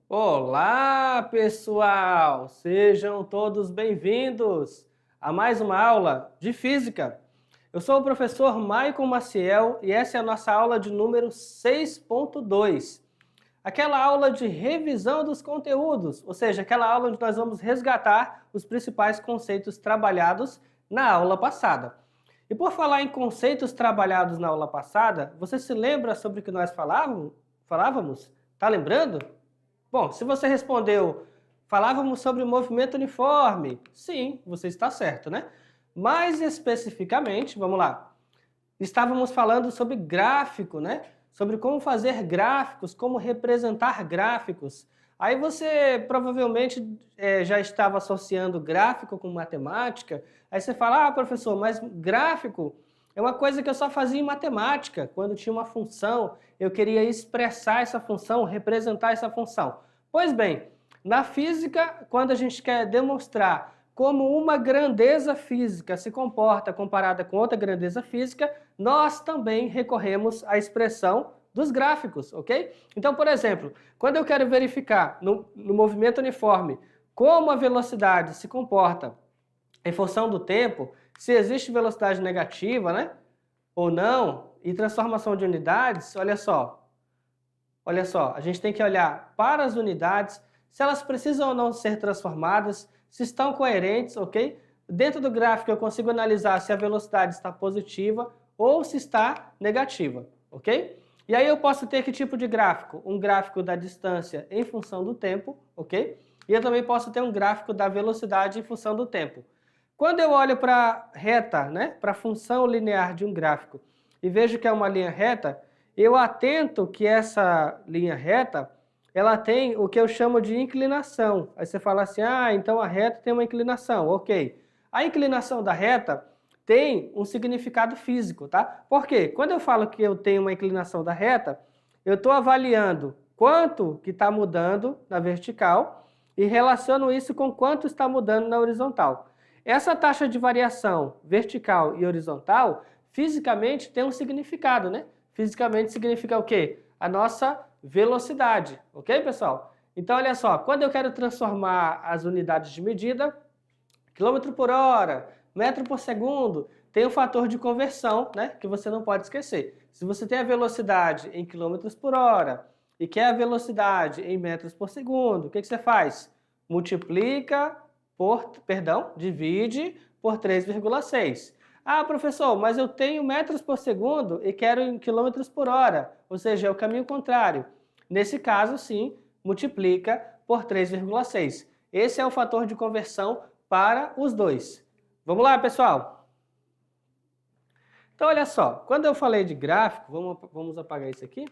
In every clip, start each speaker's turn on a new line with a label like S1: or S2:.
S1: Olá, pessoal! Sejam todos bem-vindos a mais uma aula de Física. Eu sou o professor Maicon Maciel e essa é a nossa aula de número 6.2. Aquela aula de revisão dos conteúdos, ou seja, aquela aula onde nós vamos resgatar os principais conceitos trabalhados na aula passada. E por falar em conceitos trabalhados na aula passada, você se lembra sobre o que nós falávamos? Tá lembrando? Bom, se você respondeu, falávamos sobre o movimento uniforme. Sim, você está certo, né? Mais especificamente, vamos lá, estávamos falando sobre gráfico, né? Sobre como fazer gráficos, como representar gráficos. Aí você provavelmente já estava associando gráfico com matemática. Aí você fala, professor, mas gráfico é uma coisa que eu só fazia em matemática, quando tinha uma função, eu queria expressar essa função, representar essa função. Pois bem, na física, quando a gente quer demonstrar como uma grandeza física se comporta comparada com outra grandeza física, nós também recorremos à expressão dos gráficos, ok? Então, por exemplo, quando eu quero verificar no movimento uniforme como a velocidade se comporta em função do tempo, se existe velocidade negativa, né, ou não, e transformação de unidades, olha só, a gente tem que olhar para as unidades, se elas precisam ou não ser transformadas, se estão coerentes, ok? Dentro do gráfico eu consigo analisar se a velocidade está positiva ou se está negativa, ok? E aí eu posso ter que tipo de gráfico? Um gráfico da distância em função do tempo, ok? E eu também posso ter um gráfico da velocidade em função do tempo. Quando eu olho para a reta, né, para a função linear de um gráfico e vejo que é uma linha reta, eu atento que essa linha reta, ela tem o que eu chamo de inclinação. Aí você fala assim, então a reta tem uma inclinação, ok. A inclinação da reta tem um significado físico, tá? Por quê? Quando eu falo que eu tenho uma inclinação da reta, eu estou avaliando quanto que está mudando na vertical e relaciono isso com quanto está mudando na horizontal. Essa taxa de variação vertical e horizontal, fisicamente, tem um significado, né? Fisicamente significa o quê? A nossa velocidade, ok, pessoal? Então, olha só, quando eu quero transformar as unidades de medida, quilômetro por hora, metro por segundo, tem um fator de conversão, né, que você não pode esquecer. Se você tem a velocidade em quilômetros por hora e quer a velocidade em metros por segundo, o que você faz? Divide por 3,6. Professor, mas eu tenho metros por segundo e quero em quilômetros por hora, ou seja, é o caminho contrário. Nesse caso, sim, multiplica por 3,6. Esse é o fator de conversão para os dois. Vamos lá, pessoal? Então, olha só, quando eu falei de gráfico, vamos apagar isso aqui,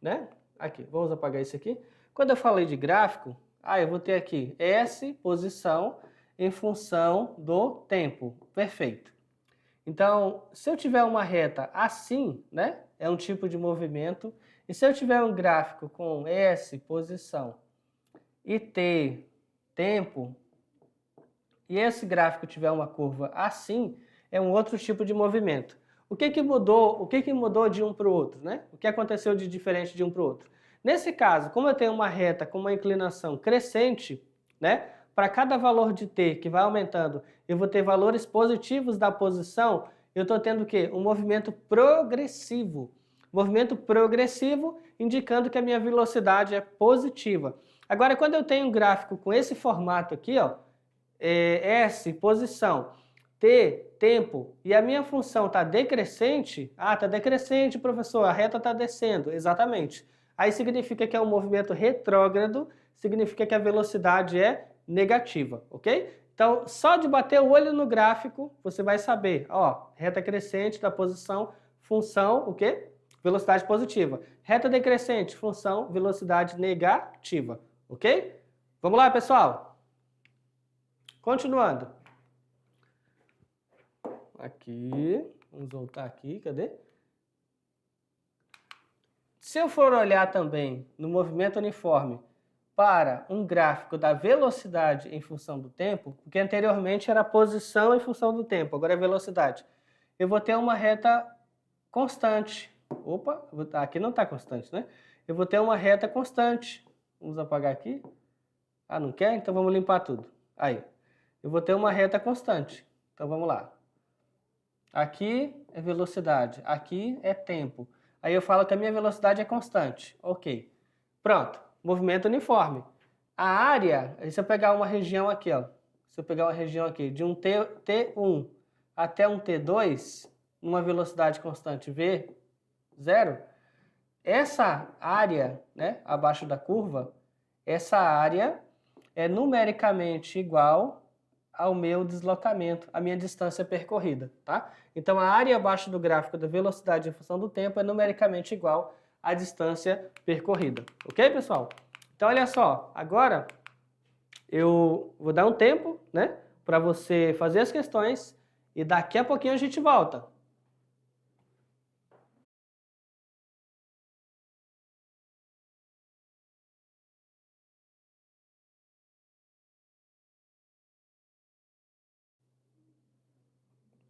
S1: né? Aqui, vamos apagar isso aqui. Quando eu falei de gráfico, eu vou ter aqui S, posição, em função do tempo. Perfeito. Então, se eu tiver uma reta assim, né, é um tipo de movimento, e se eu tiver um gráfico com S, posição, e T, tempo, e esse gráfico tiver uma curva assim, é um outro tipo de movimento. O que mudou de um para o outro, né? O que aconteceu de diferente de um para o outro? Nesse caso, como eu tenho uma reta com uma inclinação crescente, né? Para cada valor de t que vai aumentando, eu vou ter valores positivos da posição, eu estou tendo o quê? Um movimento progressivo. Movimento progressivo indicando que a minha velocidade é positiva. Agora, quando eu tenho um gráfico com esse formato aqui, ó, S, posição, T, tempo, e a minha função está decrescente, está decrescente, professor, a reta está descendo, exatamente. Aí significa que é um movimento retrógrado, significa que a velocidade é negativa, ok? Então, só de bater o olho no gráfico, você vai saber, reta crescente da posição, função, o quê? Velocidade positiva. Reta decrescente, função, velocidade negativa, ok? Vamos lá, pessoal? Continuando. Aqui, vamos voltar aqui, cadê? Se eu for olhar também no movimento uniforme, para um gráfico da velocidade em função do tempo, porque anteriormente era posição em função do tempo, agora é velocidade, eu vou ter uma reta constante. Opa, aqui não está constante, né? Eu vou ter uma reta constante. Vamos apagar aqui. Ah, não quer? Então vamos limpar tudo. Aí, eu vou ter uma reta constante. Então vamos lá. Aqui é velocidade, aqui é tempo. Aí eu falo que a minha velocidade é constante. Ok. Pronto, movimento uniforme. A área, se eu pegar uma região aqui, ó. Se eu pegar uma região aqui de um T1 até um T2, numa velocidade constante V, 0, essa área, né, abaixo da curva, essa área é numericamente igual ao meu deslocamento, a minha distância percorrida, tá? Então a área abaixo do gráfico da velocidade em função do tempo é numericamente igual à distância percorrida, ok, pessoal? Então olha só, agora eu vou dar um tempo, né, para você fazer as questões e daqui a pouquinho a gente volta.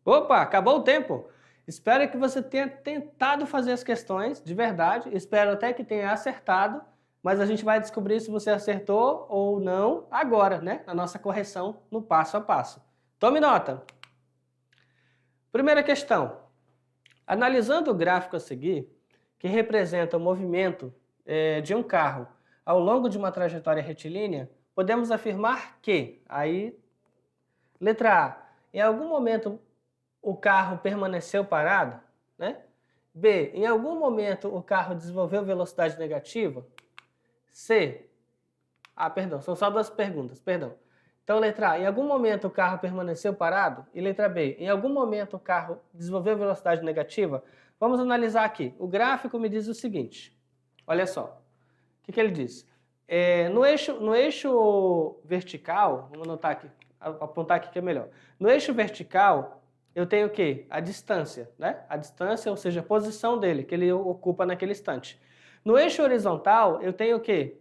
S1: Opa, acabou o tempo. Espero que você tenha tentado fazer as questões de verdade. Espero até que tenha acertado, mas a gente vai descobrir se você acertou ou não agora, né? Na nossa correção no passo a passo. Tome nota. Primeira questão. Analisando o gráfico a seguir, que representa o movimento de um carro ao longo de uma trajetória retilínea, podemos afirmar que, aí, letra A, em algum momento o carro permaneceu parado, né? B, em algum momento o carro desenvolveu velocidade negativa? C, perdão, são só duas perguntas, perdão. Então, letra A, em algum momento o carro permaneceu parado? E letra B, em algum momento o carro desenvolveu velocidade negativa? Vamos analisar aqui. O gráfico me diz o seguinte, olha só, o que ele diz? No eixo vertical, vamos anotar aqui, apontar aqui que é melhor. No eixo vertical, eu tenho o quê? A distância, né? A distância, ou seja, a posição dele, que ele ocupa naquele instante. No eixo horizontal, eu tenho o quê?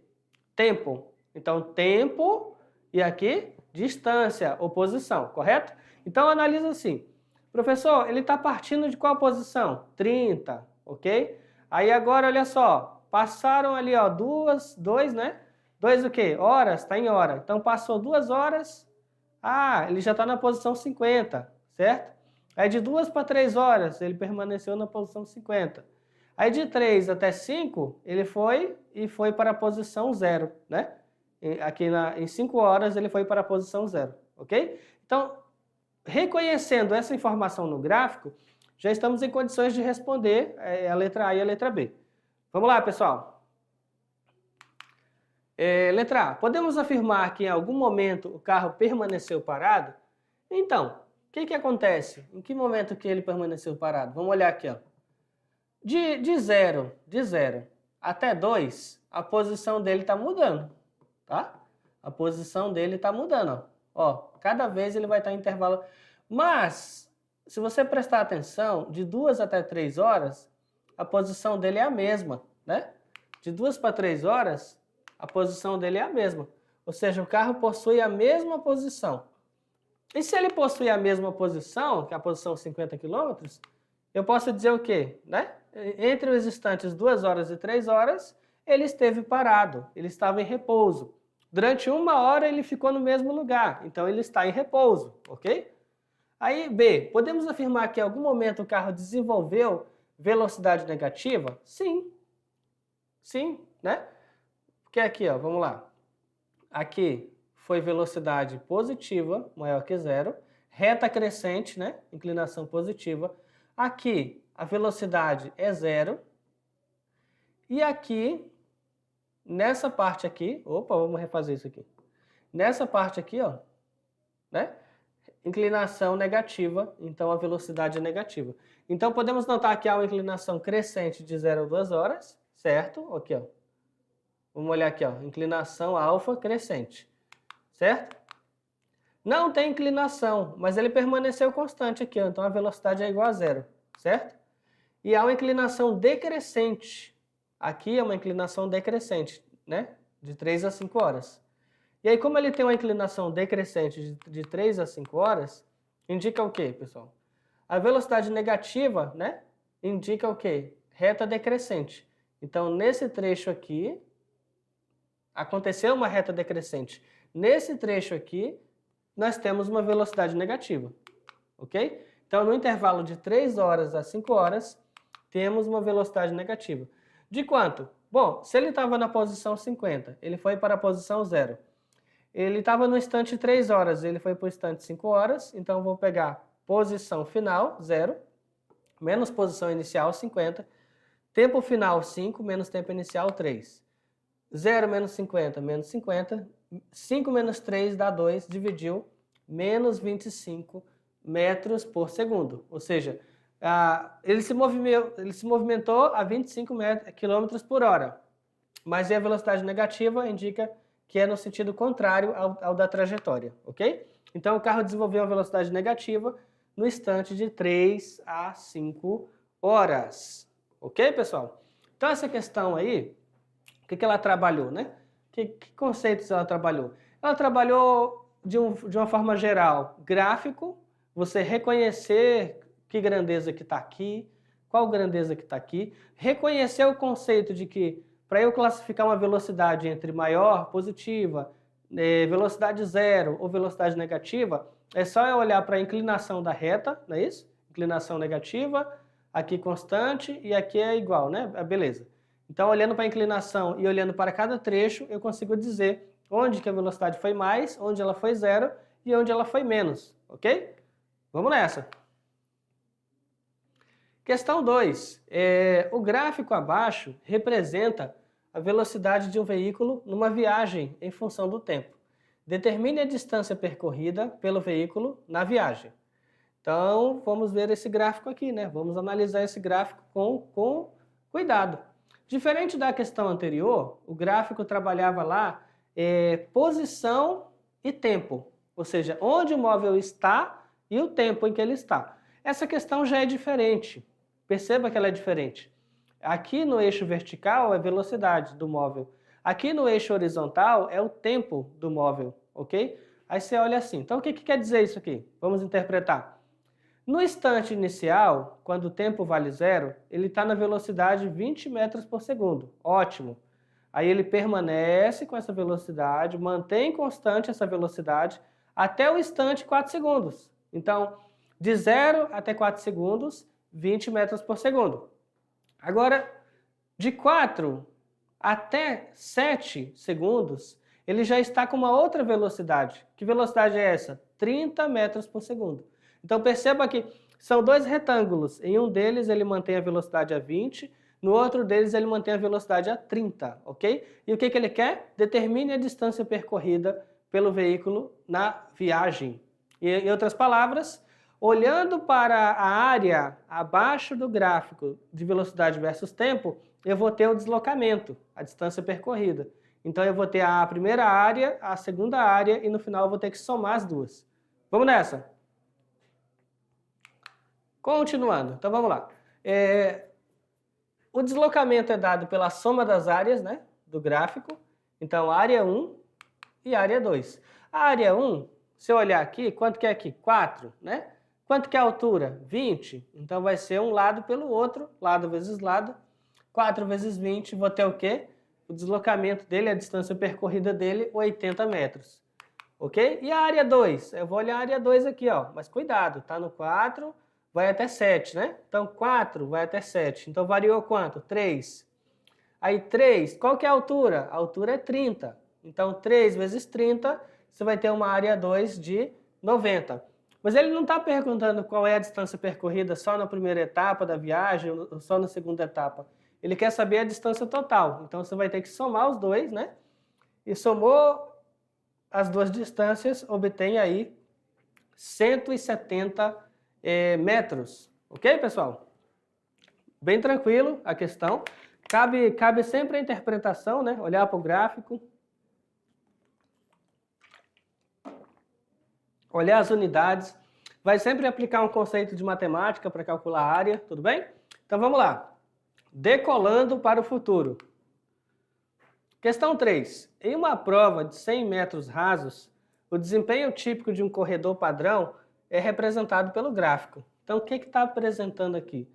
S1: Tempo. Então, tempo e aqui, distância ou posição, correto? Então, analisa assim. Professor, ele está partindo de qual posição? 30, ok? Aí agora, olha só, passaram ali, ó, dois, né? Dois o quê? Horas, está em hora. Então, passou 2 horas, ele já está na posição 50, certo? Aí de 2 para 3 horas, ele permaneceu na posição 50. Aí de 3 até 5, ele foi para a posição 0, né? Aqui em 5 horas, ele foi para a posição 0, ok? Então, reconhecendo essa informação no gráfico, já estamos em condições de responder a letra A e a letra B. Vamos lá, pessoal. Letra A. Podemos afirmar que em algum momento o carro permaneceu parado? Então, o que acontece? Em que momento que ele permaneceu parado? Vamos olhar aqui, ó. De 0 até 2, a posição dele está mudando, tá? A posição dele está mudando, ó. Cada vez ele vai estar em intervalo. Mas, se você prestar atenção, de 2 até 3 horas, a posição dele é a mesma, né? De 2 para 3 horas, a posição dele é a mesma. Ou seja, o carro possui a mesma posição. E se ele possui a mesma posição, que é a posição 50 km, eu posso dizer o quê? Né? Entre os instantes 2 horas e 3 horas, ele esteve parado, ele estava em repouso. Durante 1 hora ele ficou no mesmo lugar, então ele está em repouso, ok? Aí, B, podemos afirmar que em algum momento o carro desenvolveu velocidade negativa? Sim. Sim, né? Porque aqui, ó, vamos lá. Aqui foi velocidade positiva, maior que 0, reta crescente, né? Inclinação positiva. Aqui a velocidade é 0. E aqui, nessa parte aqui, vamos refazer isso aqui. Nessa parte aqui, ó, né? Inclinação negativa, então a velocidade é negativa. Então podemos notar que há uma inclinação crescente de 0 a 2 horas, certo? Aqui, ó. Vamos olhar aqui, ó, inclinação alfa crescente, certo? Não tem inclinação, mas ele permaneceu constante aqui, ó, então a velocidade é igual a 0, certo? E há uma inclinação decrescente, aqui é uma inclinação decrescente, né? de 3 a 5 horas. E aí, como ele tem uma inclinação decrescente de 3 a 5 horas, indica o quê, pessoal? A velocidade negativa, né, indica o quê? Reta decrescente. Então, nesse trecho aqui, aconteceu uma reta decrescente. Nesse trecho aqui, nós temos uma velocidade negativa, ok? Então, no intervalo de 3 horas a 5 horas, temos uma velocidade negativa. De quanto? Bom, se ele estava na posição 50, ele foi para a posição 0. Ele estava no instante 3 horas, ele foi para o instante 5 horas, então eu vou pegar posição final, 0, menos posição inicial, 50, tempo final, 5, menos tempo inicial, 3. 0 menos 50, menos 50, 5 menos 3 dá 2, dividiu, menos 25 metros por segundo. Ou seja, ele se movimentou a 25 km por hora, mas a velocidade negativa indica que é no sentido contrário ao da trajetória, ok? Então o carro desenvolveu uma velocidade negativa no instante de 3 a 5 horas. Ok, pessoal? Então essa questão aí, o que ela trabalhou, né? Que conceitos ela trabalhou? Ela trabalhou de uma forma geral, gráfico, você reconhecer que grandeza que está aqui, qual grandeza que está aqui, reconhecer o conceito de que para eu classificar uma velocidade entre maior, positiva, velocidade zero ou velocidade negativa, é só eu olhar para a inclinação da reta, não é isso? Inclinação negativa, aqui constante e aqui é igual, né? Beleza. Então, olhando para a inclinação e olhando para cada trecho, eu consigo dizer onde que a velocidade foi mais, onde ela foi zero e onde ela foi menos, ok? Vamos nessa. Questão 2. O gráfico abaixo representa a velocidade de um veículo numa viagem em função do tempo. Determine a distância percorrida pelo veículo na viagem. Então, vamos ver esse gráfico aqui, né? Vamos analisar esse gráfico com cuidado. Diferente da questão anterior, o gráfico trabalhava lá posição e tempo, ou seja, onde o móvel está e o tempo em que ele está. Essa questão já é diferente. Perceba que ela é diferente. Aqui no eixo vertical é velocidade do móvel. Aqui no eixo horizontal é o tempo do móvel, ok? Aí você olha assim. Então o que quer dizer isso aqui? Vamos interpretar. No instante inicial, quando o tempo vale zero, ele está na velocidade 20 metros por segundo. Ótimo. Aí ele permanece com essa velocidade, mantém constante essa velocidade até o instante 4 segundos. Então, de 0 até 4 segundos, 20 metros por segundo. Agora, de 4 até 7 segundos, ele já está com uma outra velocidade. Que velocidade é essa? 30 metros por segundo. Então perceba que são dois retângulos. Em um deles ele mantém a velocidade a 20, no outro deles ele mantém a velocidade a 30, ok? E o que ele quer? Determine a distância percorrida pelo veículo na viagem. E, em outras palavras, olhando para a área abaixo do gráfico de velocidade versus tempo, eu vou ter o deslocamento, a distância percorrida. Então eu vou ter a primeira área, a segunda área e no final eu vou ter que somar as duas. Vamos nessa? Continuando, então vamos lá. O deslocamento é dado pela soma das áreas, né, do gráfico. Então área 1 e área 2. A área 1, se eu olhar aqui, quanto que é aqui? 4, né? Quanto que é a altura? 20. Então vai ser um lado pelo outro, lado vezes lado. 4 vezes 20, vou ter o quê? O deslocamento dele, a distância percorrida dele, 80 metros. Ok? E a área 2? Eu vou olhar a área 2 aqui, ó. Mas cuidado, tá no 4, vai até 7, né? Então 4 vai até 7. Então variou quanto? 3. Aí 3, qual que é a altura? A altura é 30. Então 3 vezes 30, você vai ter uma área 2 de 90. Mas ele não está perguntando qual é a distância percorrida só na primeira etapa da viagem ou só na segunda etapa. Ele quer saber a distância total. Então você vai ter que somar os dois, né? E somou as duas distâncias, obtém aí 170 metros. Ok, pessoal? Bem tranquilo a questão. Cabe sempre a interpretação, né? Olhar para o gráfico. Olhar as unidades. Vai sempre aplicar um conceito de matemática para calcular a área, tudo bem? Então vamos lá. Decolando para o futuro. Questão 3. Em uma prova de 100 metros rasos, o desempenho típico de um corredor padrão é representado pelo gráfico. Então, o que está apresentando aqui?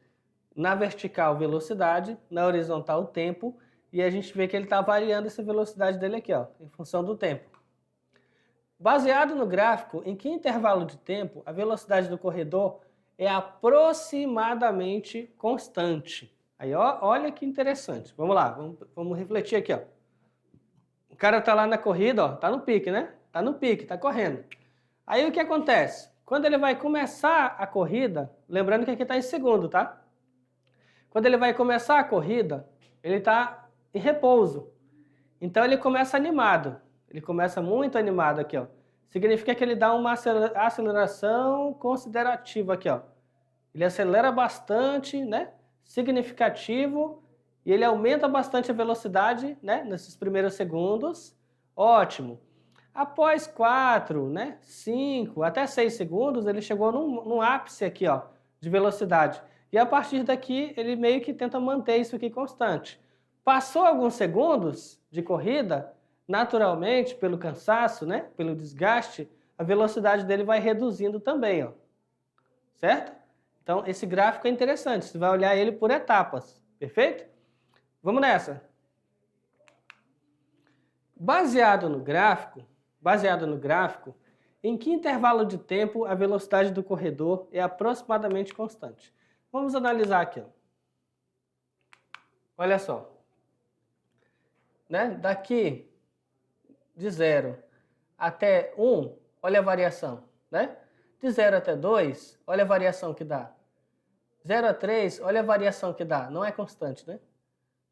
S1: Na vertical, velocidade, na horizontal, tempo, e a gente vê que ele está variando essa velocidade dele aqui, ó, em função do tempo. Baseado no gráfico, em que intervalo de tempo a velocidade do corredor é aproximadamente constante? Aí, ó, olha que interessante. Vamos lá, vamos refletir aqui, ó. O cara tá lá na corrida, ó, tá no pique, né? Tá no pique, tá correndo. Aí o que acontece? Quando ele vai começar a corrida, lembrando que aqui tá em segundo, tá? Quando ele vai começar a corrida, ele tá em repouso. Então ele começa animado. Ele começa muito animado aqui, ó. Significa que ele dá uma aceleração considerativa aqui, ó. Ele acelera bastante, né? Significativo, e ele aumenta bastante a velocidade, né? Nesses primeiros segundos. Ótimo. Após 4, né? 5, até 6 segundos, ele chegou num ápice aqui, ó, de velocidade. E a partir daqui, ele meio que tenta manter isso aqui constante. Passou alguns segundos de corrida, naturalmente, pelo cansaço, né? Pelo desgaste, a velocidade dele vai reduzindo também, ó. Certo? Então, esse gráfico é interessante, você vai olhar ele por etapas, perfeito? Vamos nessa. Baseado no gráfico, em que intervalo de tempo a velocidade do corredor é aproximadamente constante? Vamos analisar aqui, ó. Olha só. Né? Daqui de 0 até 1, olha a variação, né? De 0 até 2, olha a variação que dá. 0 a 3, olha a variação que dá. Não é constante, né?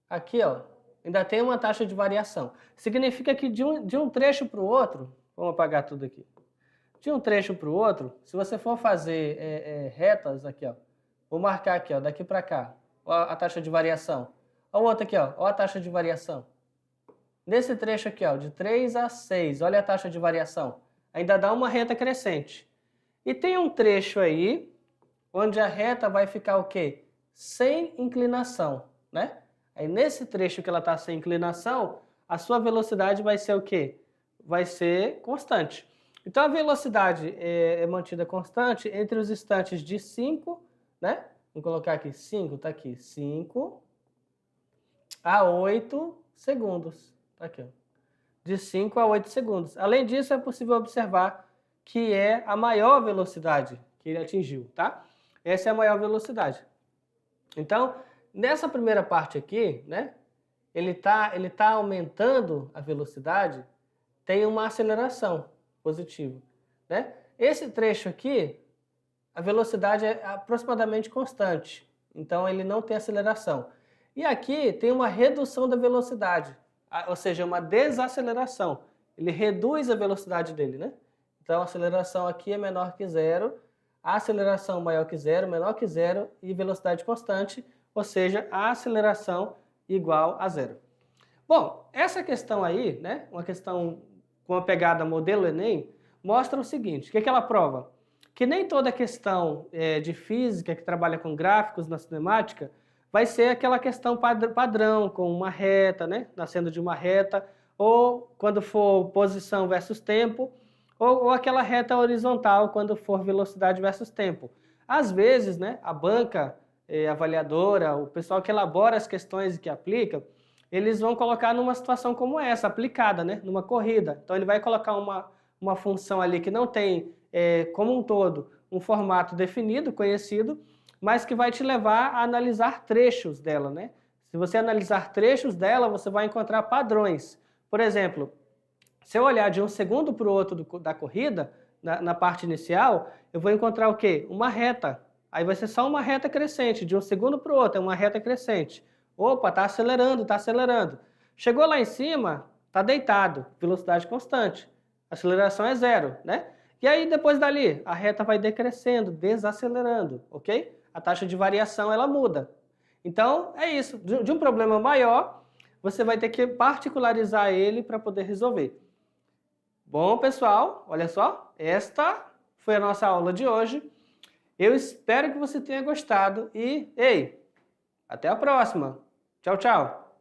S1: Aqui, ó, ainda tem uma taxa de variação. Significa que de um trecho para o outro, vamos apagar tudo aqui. De um trecho para o outro, se você for fazer retas aqui, ó, vou marcar aqui, ó, daqui para cá, ó, a taxa de variação. Olha o outro aqui, ó, a taxa de variação. Nesse trecho aqui, ó, de 3 a 6, olha a taxa de variação. Ainda dá uma reta crescente. E tem um trecho aí, onde a reta vai ficar o quê? Sem inclinação, né? Aí nesse trecho que ela está sem inclinação, a sua velocidade vai ser o quê? Vai ser constante. Então a velocidade é mantida constante entre os instantes de 5, né? Vamos colocar aqui 5, tá aqui, 5 a 8 segundos. Tá aqui, ó. De 5 a 8 segundos. Além disso, é possível observar que é a maior velocidade que ele atingiu, tá? Essa é a maior velocidade. Então, nessa primeira parte aqui, né, ele tá aumentando a velocidade, tem uma aceleração positiva, né? Esse trecho aqui, a velocidade é aproximadamente constante, então ele não tem aceleração. E aqui tem uma redução da velocidade, ou seja, uma desaceleração. Ele reduz a velocidade dele, né? Então a aceleração aqui é menor que zero, a aceleração maior que zero, menor que zero e velocidade constante, ou seja, a aceleração igual a zero. Bom, essa questão aí, né, uma questão com a pegada modelo Enem, mostra o seguinte, o que ela prova? Que nem toda questão de física que trabalha com gráficos na cinemática vai ser aquela questão padrão, com uma reta, né, nascendo de uma reta, ou quando for posição versus tempo, ou aquela reta horizontal quando for velocidade versus tempo. Às vezes, né, a banca avaliadora, o pessoal que elabora as questões e que aplica, eles vão colocar numa situação como essa, aplicada, né, numa corrida. Então ele vai colocar uma função ali que não tem, como um todo, um formato definido, conhecido, mas que vai te levar a analisar trechos dela, né? Se você analisar trechos dela, você vai encontrar padrões. Por exemplo, se eu olhar de um segundo para o outro da corrida, na parte inicial, eu vou encontrar o quê? Uma reta. Aí vai ser só uma reta crescente, de um segundo para o outro, é uma reta crescente. Opa, está acelerando, está acelerando. Chegou lá em cima, está deitado, velocidade constante. A aceleração é zero, né? E aí, depois dali, a reta vai decrescendo, desacelerando, ok? A taxa de variação, ela muda. Então, é isso. De um problema maior, você vai ter que particularizar ele para poder resolver. Bom, pessoal, olha só, esta foi a nossa aula de hoje. Eu espero que você tenha gostado e, ei, até a próxima. Tchau, tchau.